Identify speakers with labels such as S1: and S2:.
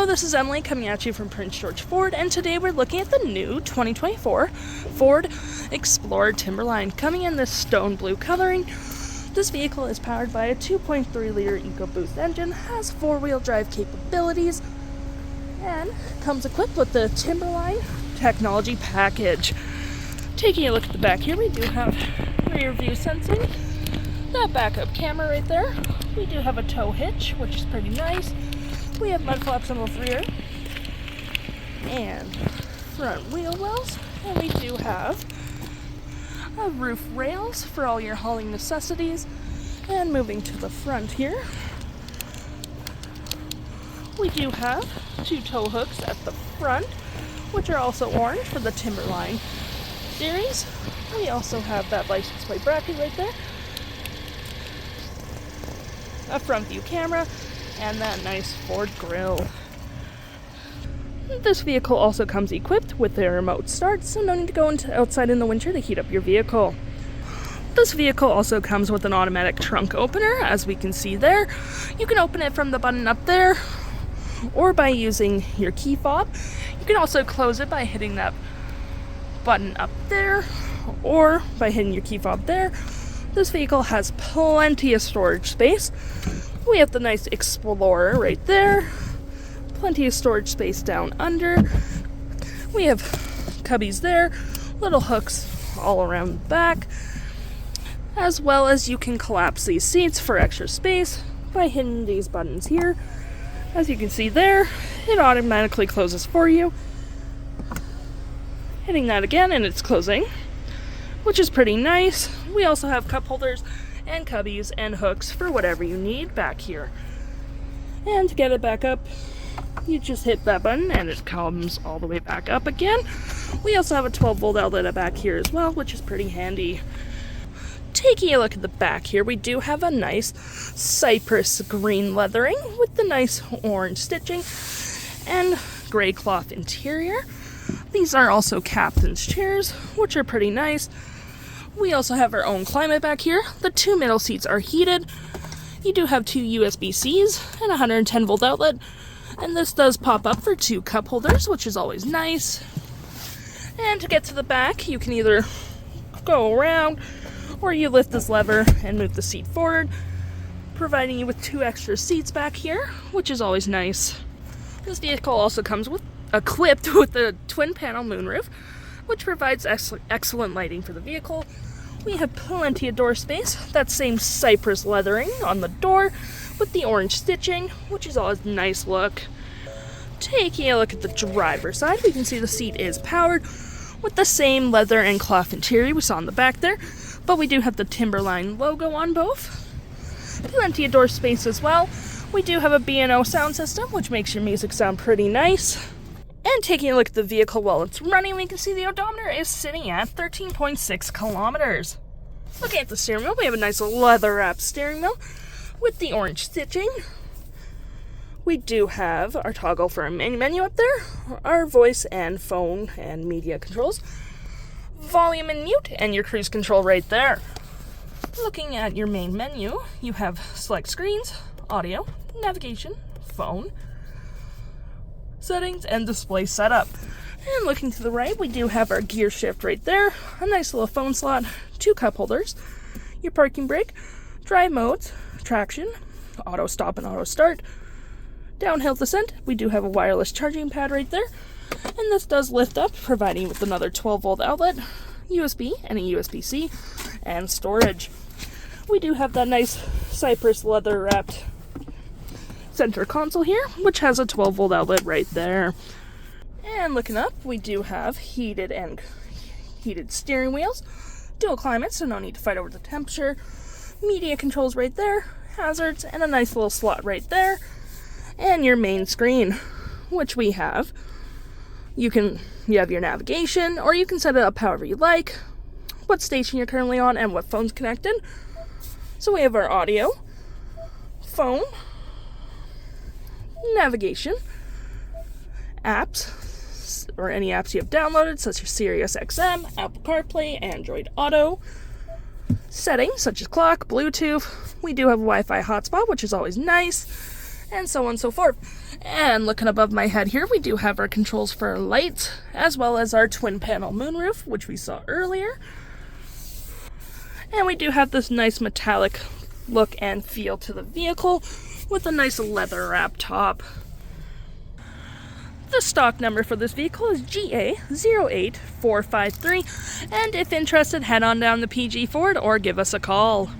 S1: this is Emily coming at you from Prince George Ford, and today we're looking at the new 2024 Ford Explorer Timberline coming in this stone blue coloring. This vehicle is powered by a 2.3-liter EcoBoost engine, has four-wheel drive capabilities, and comes equipped with the Timberline technology package. Taking a look at the back here, we do have rear view sensing, that backup camera right there. We do have a tow hitch, which is pretty nice. We have mud flaps on both rear and front wheel wells, and we do have roof rails for all your hauling necessities. And moving to the front here, we do have two tow hooks at the front, which are also orange for the Timberline series. We also have that license plate bracket right there, a front view camera, and that nice Ford grille. This vehicle also comes equipped with a remote start, so no need to go outside in the winter to heat up your vehicle. This vehicle also comes with an automatic trunk opener, as we can see there. You can open it from the button up there, or by using your key fob. You can also close it by hitting that button up there, or by hitting your key fob there. This vehicle has plenty of storage space. We have the nice Explorer right there. Plenty of storage space down under. We have cubbies there, little hooks all around the back, as well as you can collapse these seats for extra space by hitting these buttons here. As you can see there, it automatically closes for you. Hitting that again and it's closing, which is pretty nice. We also have cup holders and cubbies and hooks for whatever you need back here. And to get it back up, you just hit that button and it comes all the way back up again. We also have a 12-volt outlet back here as well, which is pretty handy. Taking a look at the back here, we do have a nice Cypress green leathering with the nice orange stitching and gray cloth interior. These are also captain's chairs, which are pretty nice. We also have our own climate back here. The two middle seats are heated. You do have two USB-Cs and a 110-volt outlet, and this does pop up for two cup holders, which is always nice. And to get to the back, you can either go around or you lift this lever and move the seat forward, providing you with two extra seats back here, which is always nice. This vehicle also comes equipped with a twin-panel moonroof, which provides excellent lighting for the vehicle. We have plenty of door space, that same Cypress leathering on the door with the orange stitching, which is always a nice look. Taking a look at the driver's side, we can see the seat is powered with the same leather and cloth interior we saw in the back there, but we do have the Timberline logo on both. Plenty of door space as well. We do have a B&O sound system, which makes your music sound pretty nice. And taking a look at the vehicle while it's running, we can see the odometer is sitting at 13.6 kilometers. Looking at the steering wheel, we have a nice leather-wrapped steering wheel with the orange stitching. We do have our toggle for our menu up there, our voice and phone and media controls, volume and mute, and your cruise control right there. Looking at your main menu, you have select screens, audio, navigation, phone, settings, and display setup. And looking to the right, we do have our gear shift right there, a nice little phone slot, two cup holders, your parking brake, drive modes, traction, auto stop and auto start, downhill descent. We do have a wireless charging pad right there, and this does lift up, providing you with another 12-volt outlet, USB and a USB-C, and storage. We do have that nice Cypress leather wrapped center console here, which has a 12-volt outlet right there. And looking up, we do have heated steering wheels, dual climate, so no need to fight over the temperature, media controls right there, hazards, and a nice little slot right there, and your main screen, which we have. You have your navigation, or you can set it up however you like, what station you're currently on, and what phone's connected. So we have our audio, phone, navigation, apps, or any apps you have downloaded, such as Sirius XM, Apple CarPlay, Android Auto, settings such as clock, Bluetooth. We do have a Wi-Fi hotspot, which is always nice, and so on and so forth. And looking above my head here, we do have our controls for our lights, as well as our twin panel moonroof, which we saw earlier. And we do have this nice metallic look and feel to the vehicle with a nice leather wrap top. The stock number for this vehicle is GA08453, and if interested, head on down to PG Ford or give us a call.